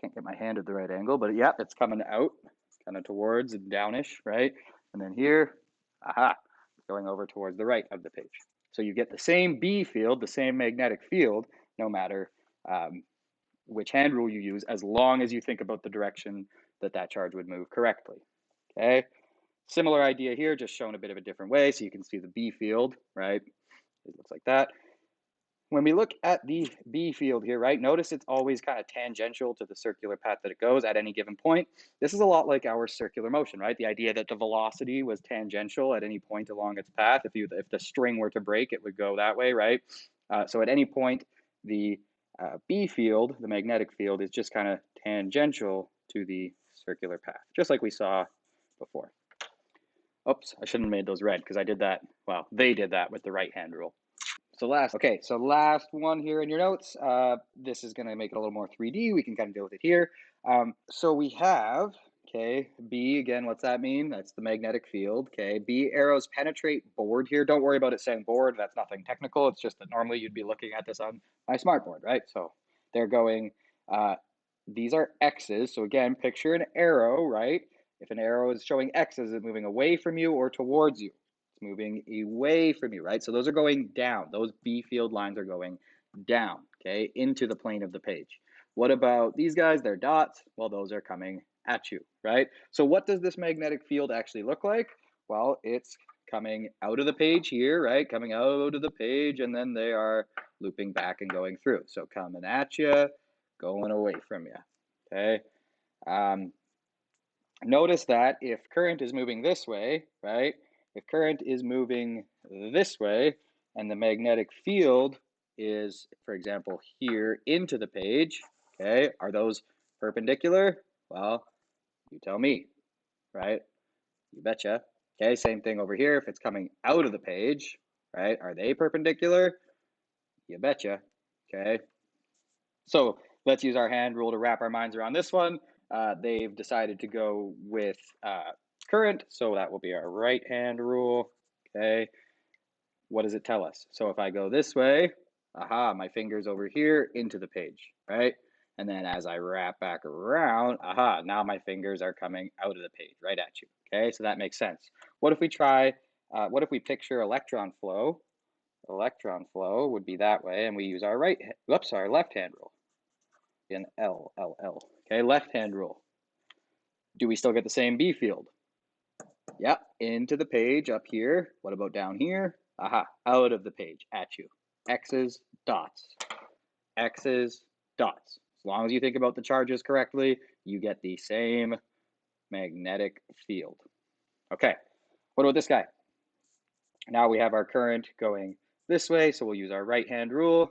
can't get my hand at the right angle, but yep, it's coming out, kind of towards and downish, right? And then here, it's going over towards the right of the page. So you get the same B field, the same magnetic field, no matter which hand rule you use, as long as you think about the direction that that charge would move correctly. Okay, similar idea here, just shown a bit of a different way, so you can see the B field, right? It looks like that. When we look at the B field here, right, notice it's always kind of tangential to the circular path that it goes at any given point. This is a lot like our circular motion, right? The idea that the velocity was tangential at any point along its path. If the string were to break, it would go that way, right? So at any point, the B field, the magnetic field, is just kind of tangential to the circular path, just like we saw before. Oops, I shouldn't have made those red because I did that. Well, they did that with the right hand rule. So last one here in your notes. This is going to make it a little more 3D. We can kind of deal with it here. So we have, okay, B again, what's that mean? That's the magnetic field. Okay, B arrows penetrate board here. Don't worry about it saying board. That's nothing technical. It's just that normally you'd be looking at this on my smartboard, right? So they're going, these are X's. So again, picture an arrow, right? If an arrow is showing X's, it's moving away from you or towards you. It's moving away from you, right? So those are going down. Those B field lines are going down, okay, into the plane of the page. What about these guys? They're dots. Well, those are coming at you, right? So what does this magnetic field actually look like? Well, it's coming out of the page here, right? Coming out of the page, and then they are looping back and going through. So coming at you, going away from you, okay? Notice that if current is moving this way, right? If current is moving this way and the magnetic field is, for example, here into the page, okay, are those perpendicular? Well, you tell me, right? You betcha. Okay, same thing over here. If it's coming out of the page, right, are they perpendicular? You betcha. Okay, so let's use our hand rule to wrap our minds around this one. They've decided to go with current, so that will be our right hand rule. Okay, what does it tell us? So if I go this way, my finger's over here into the page, right? And then as I wrap back around, now my fingers are coming out of the page, right at you. Okay, so that makes sense. What if we what if we picture electron flow? Electron flow would be that way, and we use our our left hand rule. An L, L, L. Okay, left hand rule. Do we still get the same B field? Yep, into the page up here. What about down here? Out of the page at you. X's, dots. X's, dots. As long as you think about the charges correctly, you get the same magnetic field. Okay, what about this guy? Now we have our current going this way, so we'll use our right hand rule.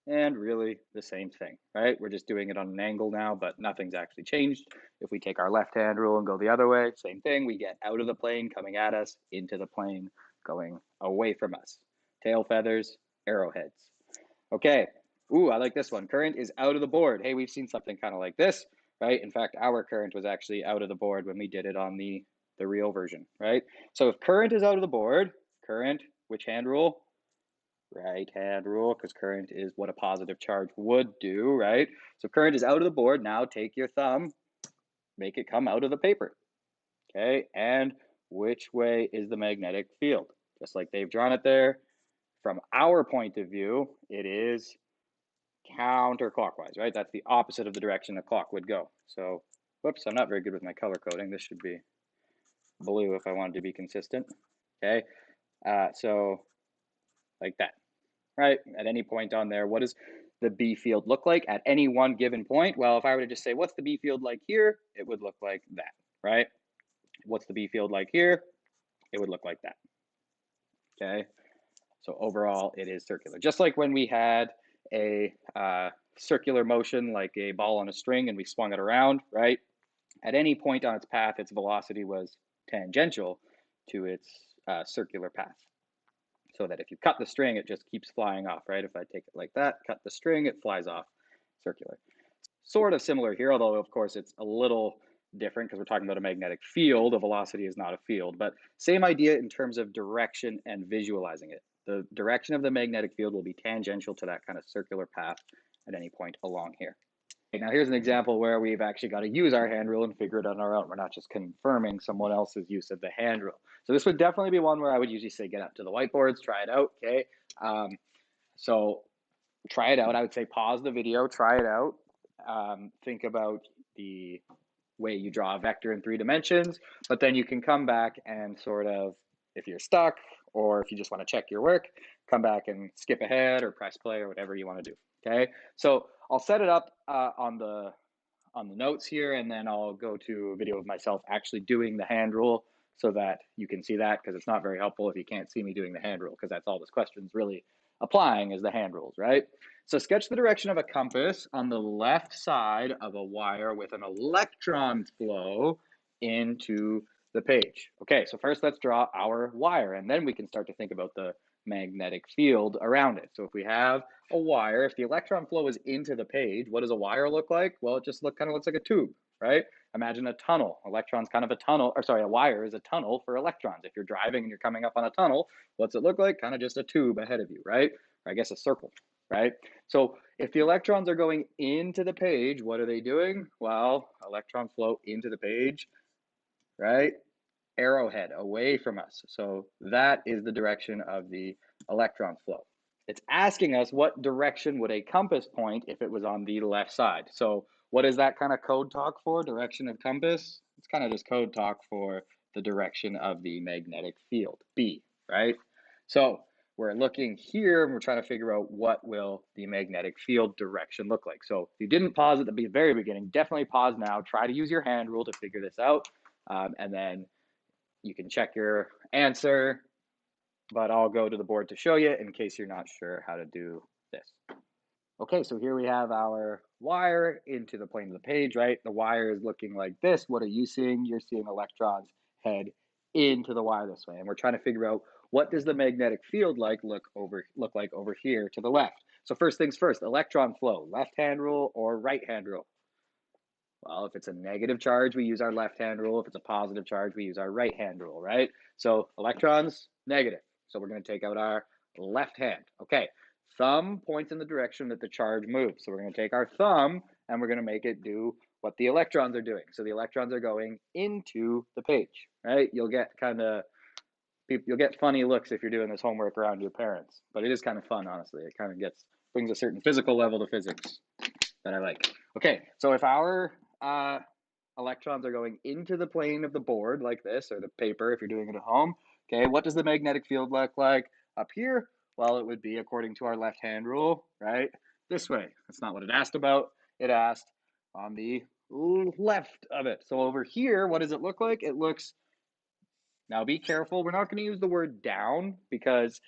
And really the same thing, right? We're just doing it on an angle now, but nothing's actually changed. If we take our left hand rule and go the other way, same thing. We get out of the plane, coming at us, into the plane, going away from us. Tail feathers, arrowheads. Okay. Ooh, I like this one. Current is out of the board. Hey, we've seen something kind of like this, right? In fact, our current was actually out of the board when we did it on the real version, right? So if current is out of the board, current, which hand rule? Right hand rule, because current is what a positive charge would do, right? So current is out of the board. Now take your thumb, make it come out of the paper. Okay, and which way is the magnetic field? Just like they've drawn it there. From our point of view, it is counterclockwise, right? That's the opposite of the direction a clock would go. So, whoops, I'm not very good with my color coding. This should be blue if I wanted to be consistent. Okay, so like that, right? At any point on there, what does the B field look like at any one given point? Well, if I were to just say, what's the B field like here? It would look like that, right? What's the B field like here? It would look like that, okay? So overall, it is circular. Just like when we had a circular motion, like a ball on a string, and we swung it around, right? At any point on its path, its velocity was tangential to its circular path. So that if you cut the string, it just keeps flying off, right? If I take it like that, cut the string, it flies off circular. Sort of similar here, although of course it's a little different because we're talking about a magnetic field. A velocity is not a field, but same idea in terms of direction and visualizing it. The direction of the magnetic field will be tangential to that kind of circular path at any point along here. Okay, now here's an example where we've actually got to use our hand rule and figure it out on our own. We're not just confirming someone else's use of the hand rule. So this would definitely be one where I would usually say get up to the whiteboards, try it out, okay? So try it out. I would say pause the video, try it out. Think about the way you draw a vector in 3 dimensions, but then you can come back and sort of, if you're stuck or if you just want to check your work, come back and skip ahead or press play or whatever you want to do. Okay, so I'll set it up on the notes here, and then I'll go to a video of myself actually doing the hand rule so that you can see that, because it's not very helpful if you can't see me doing the hand rule, because that's all this question's really applying is the hand rules, right? So sketch the direction of a compass on the left side of a wire with an electron flow into the page. Okay, so first let's draw our wire, and then we can start to think about the magnetic field around it. So if we have a wire, if the electron flow is into the page, what does a wire look like? Well, it just kind of looks like a tube, right? Imagine a tunnel. Electron's kind of a tunnel, or sorry, a wire is a tunnel for electrons. If you're driving and you're coming up on a tunnel, what's it look like? Kind of just a tube ahead of you, right? Or I guess a circle, right? So if the electrons are going into the page, what are they doing? Well, electron flow into the page, right? Arrowhead away from us. So that is the direction of the electron flow. It's asking us what direction would a compass point if it was on the left side. So what is that kind of code talk for? Direction of compass? It's kind of just code talk for the direction of the magnetic field, B, right? So we're looking here and we're trying to figure out what will the magnetic field direction look like. So if you didn't pause at the very beginning, definitely pause now. Try to use your hand rule to figure this out. And then you can check your answer, but I'll go to the board to show you in case you're not sure how to do this. Okay, so here we have our wire into the plane of the page, right? The wire is looking like this. What are you seeing? You're seeing electrons head into the wire this way. And we're trying to figure out what does the magnetic field look like over here to the left. So first things first, electron flow, left hand rule or right hand rule? Well, if it's a negative charge, we use our left hand rule. If it's a positive charge, we use our right hand rule, right? So electrons, negative. So we're going to take out our left hand. Okay, thumb points in the direction that the charge moves. So we're going to take our thumb and we're going to make it do what the electrons are doing. So the electrons are going into the page, right? You'll get funny looks if you're doing this homework around your parents, but it is kind of fun, honestly. It kind of brings a certain physical level to physics that I like. Okay, so if our electrons are going into the plane of the board like this, or the paper if you're doing it at home, okay, what does the magnetic field look like up here? Well, it would be, according to our left-hand rule, right, this way. That's not what it asked about. It asked on the left of it. So over here, what does it look like? It looks, now be careful, we're not going to use the word down because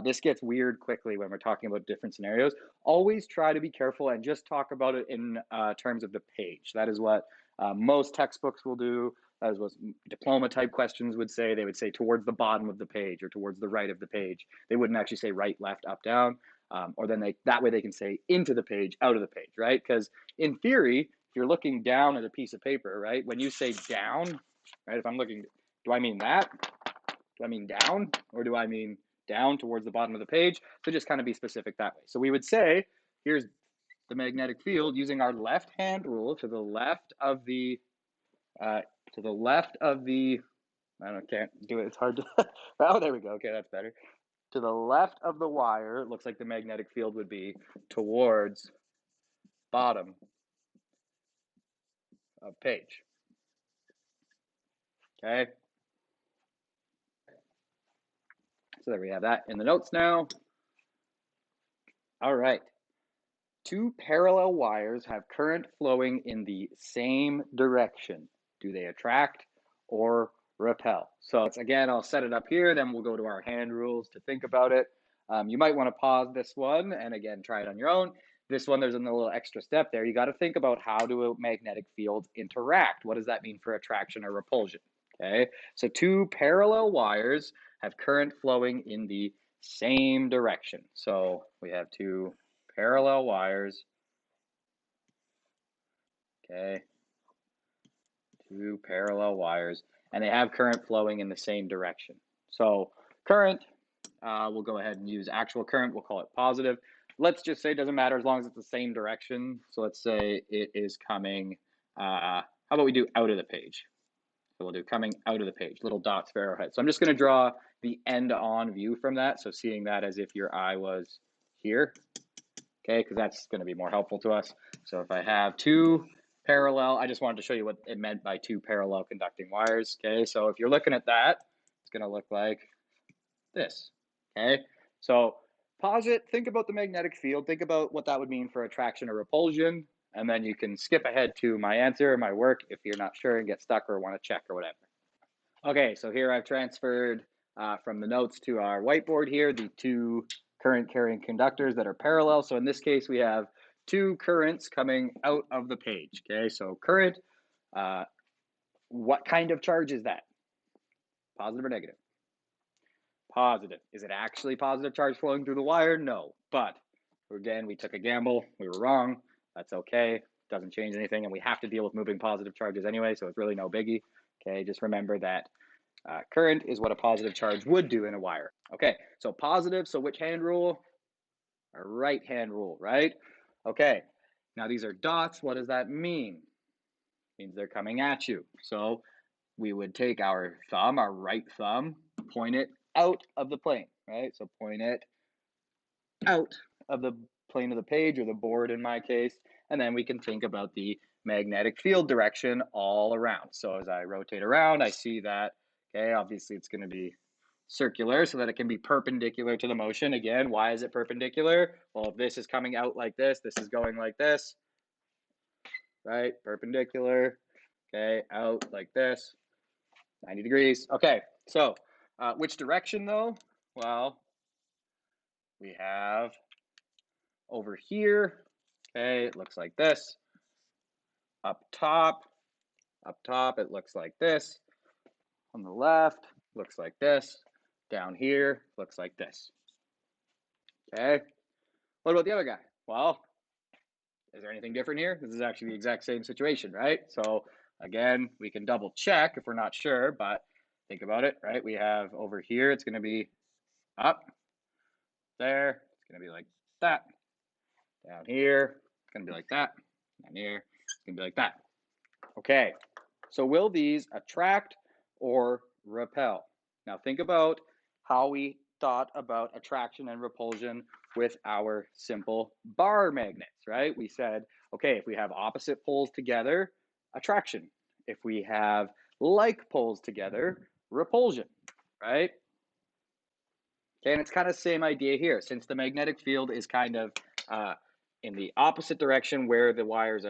this gets weird quickly when we're talking about different scenarios. Always try to be careful and just talk about it in terms of the page. That is what most textbooks will do. That is what diploma type questions would say. They would say towards the bottom of the page or towards the right of the page. They wouldn't actually say right, left, up, down. Or then that way they can say into the page, out of the page, right? Because in theory, if you're looking down at a piece of paper, right, when you say down, right, if I'm looking, do I mean that? Do I mean down, or do I mean down towards the bottom of the page? So just kind of be specific that way. So we would say, here's the magnetic field using our left hand rule to the left of the, uh, to the left of the, can't do it, it's hard to, oh, there we go, okay, that's better. To the left of the wire, it looks like the magnetic field would be towards bottom of page, okay? So there we have that in the notes now. All right. Two parallel wires have current flowing in the same direction. Do they attract or repel? So it's, again, I'll set it up here, then we'll go to our hand rules to think about it. You might want to pause this one and again, try it on your own. This one, there's a little extra step there. You got to think about how do a magnetic field interact? What does that mean for attraction or repulsion? Okay, so two parallel wires have current flowing in the same direction. So we have two parallel wires, okay, two parallel wires, and they have current flowing in the same direction. So current, we'll go ahead and use actual current, we'll call it positive. Let's just say it doesn't matter as long as it's the same direction. So let's say it is coming, how about we do out of the page? So we'll do coming out of the page, little dots for arrowheads. So I'm just going to draw the end-on view from that. So seeing that as if your eye was here, okay, because that's going to be more helpful to us. So if I have two parallel, I just wanted to show you what it meant by two parallel conducting wires, okay? So if you're looking at that, it's going to look like this, okay? So pause it, think about the magnetic field, think about what that would mean for attraction or repulsion, and then you can skip ahead to my answer, my work, if you're not sure and get stuck or want to check or whatever. Okay, so here I've transferred from the notes to our whiteboard here, the two current carrying conductors that are parallel. So in this case, we have two currents coming out of the page, okay? So current, what kind of charge is that? Positive or negative? Positive. Is it actually positive charge flowing through the wire? No, but again, we took a gamble, we were wrong, that's okay, doesn't change anything, and we have to deal with moving positive charges anyway, so it's really no biggie, okay? Just remember that current is what a positive charge would do in a wire. Okay, so positive, so which hand rule? Our right hand rule, right? Okay, now these are dots, what does that mean? It means they're coming at you. So we would take our thumb, our right thumb, point it out of the plane, right? So point it out of the plane of the page or the board in my case, and then we can think about the magnetic field direction all around. So as I rotate around, I see that, okay, obviously it's going to be circular so that it can be perpendicular to the motion. Again, why is it perpendicular? Well, if this is coming out like this is going like this, right? Perpendicular, okay, out like this, 90 degrees. Okay, so which direction though? Well, we have over here, okay, it looks like this. Up top, it looks like this. On the left, looks like this. Down here, looks like this. Okay, what about the other guy? Well, is there anything different here? This is actually the exact same situation, right? So again, we can double check if we're not sure, but think about it, right? We have over here, it's going to be up, there, it's going to be like that. Down here, it's going to be like that. Down here, it's going to be like that. Okay, so will these attract or repel? Now think about how we thought about attraction and repulsion with our simple bar magnets, right? We said, okay, if we have opposite poles together, attraction. If we have like poles together, repulsion, right? Okay, and it's kind of the same idea here. Since the magnetic field is kind of in the opposite direction where the wires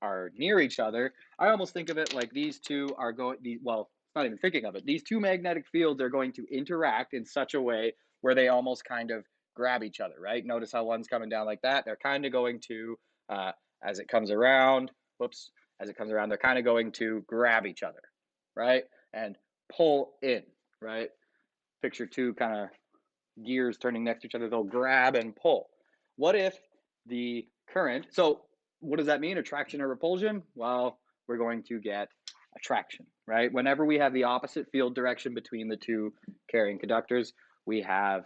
are near each other, I almost think of it like these two are going, well, not even thinking of it, these two magnetic fields are going to interact in such a way where they almost kind of grab each other, right? Notice how one's coming down like that. They're kind of going to, as it comes around, whoops, as it comes around, they're kind of going to grab each other, right? And pull in, right? Picture two kind of gears turning next to each other, they'll grab and pull. What if the current, so what does that mean? Attraction or repulsion? Well, we're going to get attraction, right? Whenever we have the opposite field direction between the two carrying conductors, we have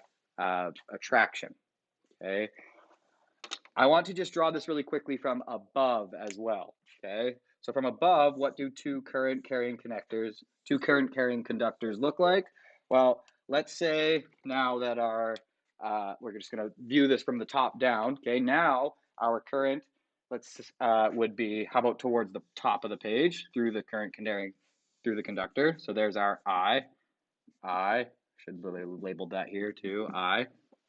attraction, okay? I want to just draw this really quickly from above as well, okay? So from above, what do two current carrying conductors look like? Well, let's say now that we're just gonna view this from the top down, okay? Now our current, would be, how about towards the top of the page through the conductor. So there's our I, should really labeled that here too, I.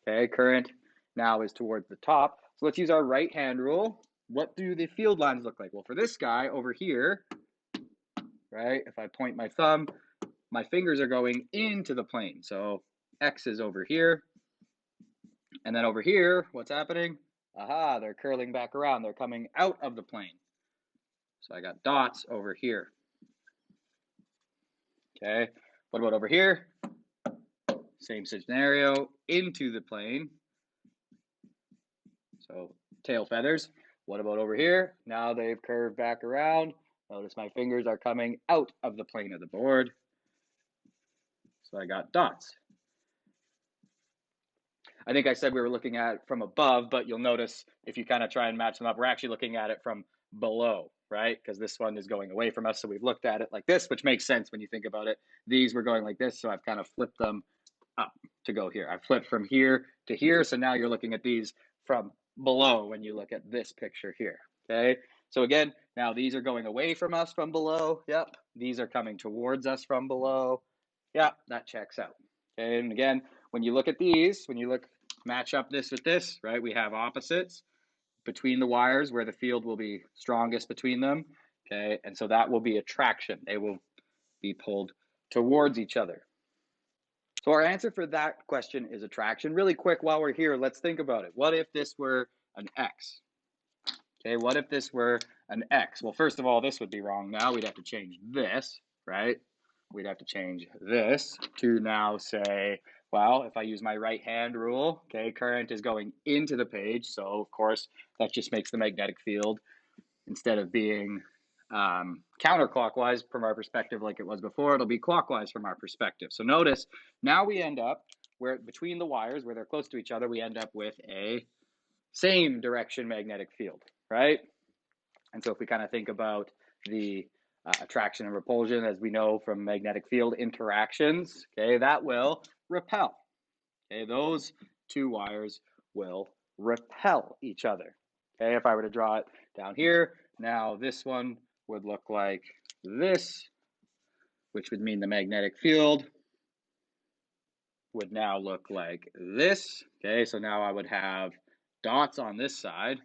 Okay, current now is towards the top. So let's use our right hand rule. What do the field lines look like? Well, for this guy over here, right, if I point my thumb, my fingers are going into the plane. So X is over here. And then over here, what's happening? Aha, they're curling back around. They're coming out of the plane. So I got dots over here. Okay, what about over here? Same scenario, into the plane. So tail feathers. What about over here? Now they've curved back around. Notice my fingers are coming out of the plane of the board. So I got dots. I think I said we were looking at it from above, but you'll notice if you kind of try and match them up, we're actually looking at it from below, right? Because this one is going away from us. So we've looked at it like this, which makes sense when you think about it. These were going like this. So I've kind of flipped them up to go here. I flipped from here to here. So now you're looking at these from below when you look at this picture here. Okay. So again, now these are going away from us from below. Yep. These are coming towards us from below. Yep. That checks out. Okay. And again, when you look at these, match up this with this, right? We have opposites between the wires where the field will be strongest between them. Okay. And so that will be attraction. They will be pulled towards each other. So our answer for that question is attraction. Really quick, while we're here, let's think about it. What if this were an X? Okay, what if this were an X? Well, first of all, this would be wrong now. We'd have to change this, right? We'd have to change this to now say, well, if I use my right hand rule, okay, current is going into the page. So, of course, that just makes the magnetic field, instead of being counterclockwise from our perspective like it was before, it'll be clockwise from our perspective. So notice now we end up where between the wires where they're close to each other, we end up with a same direction magnetic field, right? And so if we kind of think about the attraction and repulsion, as we know from magnetic field interactions, okay, that will repel. Okay, those two wires will repel each other. Okay, if I were to draw it down here, now this one would look like this, which would mean the magnetic field would now look like this. Okay, so now I would have dots on this side,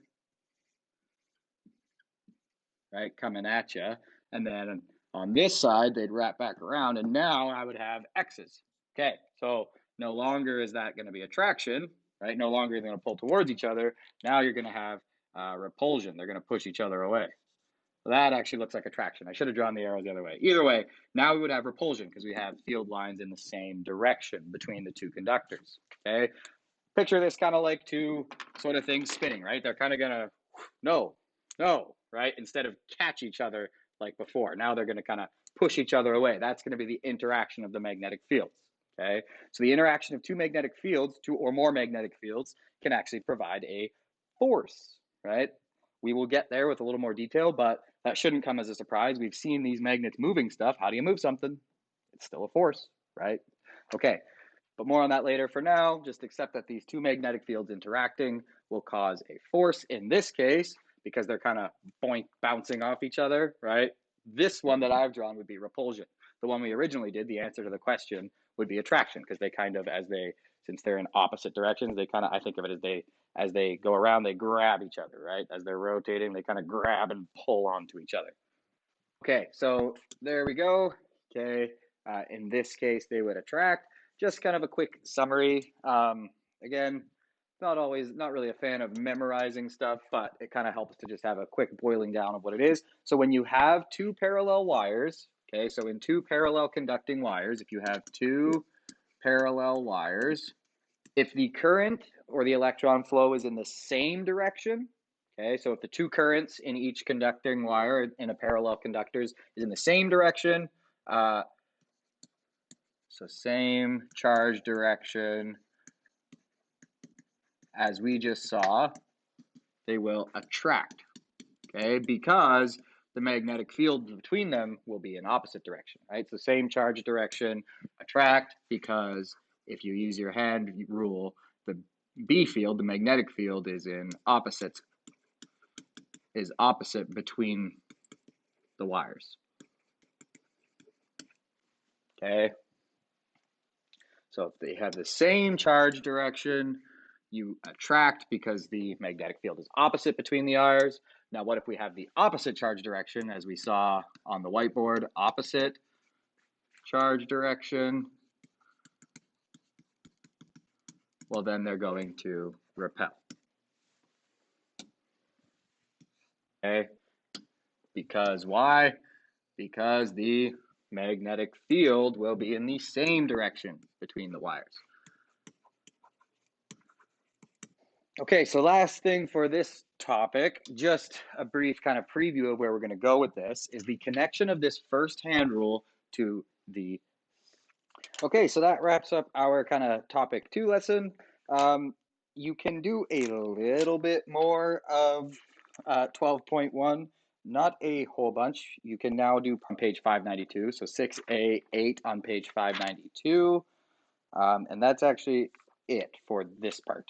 right, coming at you. And then on this side, they'd wrap back around, and now I would have X's. Okay, so no longer is that going to be attraction, right? No longer are they going to pull towards each other. Now you're going to have repulsion. They're going to push each other away. So that actually looks like attraction. I should have drawn the arrows the other way. Either way, now we would have repulsion because we have field lines in the same direction between the two conductors. Okay, picture this kind of like two sort of things spinning, right? They're kind of going to no, right? Instead of catch each other like before. Now they're going to kind of push each other away. That's going to be the interaction of the magnetic fields. Okay, so the interaction of two magnetic fields, two or more magnetic fields, can actually provide a force, right? We will get there with a little more detail, but that shouldn't come as a surprise. We've seen these magnets moving stuff. How do you move something? It's still a force, right? Okay, but more on that later. For now, just accept that these two magnetic fields interacting will cause a force in this case because they're kind of bouncing off each other, right? This one that I've drawn would be repulsion. The one we originally did, the answer to the question, would be attraction because they kind of, since they're in opposite directions, they kind of, I think of it as they go around, they grab each other, right? As they're rotating, they kind of grab and pull onto each other. Okay, so there we go. Okay, in this case, they would attract. Just kind of a quick summary. Again, not really a fan of memorizing stuff, but it kind of helps to just have a quick boiling down of what it is. So when you have two parallel wires, okay, so in two parallel conducting wires, if you have two parallel wires, if the current or the electron flow is in the same direction, Okay, so if the two currents in each conducting wire in a parallel conductors is in the same direction, so same charge direction as we just saw, they will attract, okay, because the magnetic field between them will be in opposite direction, right? So same charge direction, attract, because if you use your hand rule, the B field, the magnetic field, is opposite between the wires. Okay, so if they have the same charge direction, you attract because the magnetic field is opposite between the wires. Now, what if we have the opposite charge direction, as we saw on the whiteboard, opposite charge direction? Well, then they're going to repel. Okay, because why? Because the magnetic field will be in the same direction between the wires. Okay, so last thing for this topic, just a brief kind of preview of where we're going to go with this, is the connection of this first hand rule to the... Okay, so that wraps up our kind of topic 2 lesson. You can do a little bit more of 12.1, not a whole bunch. You can now do on page 592, so 6A8 on page 592, and that's actually it for this part.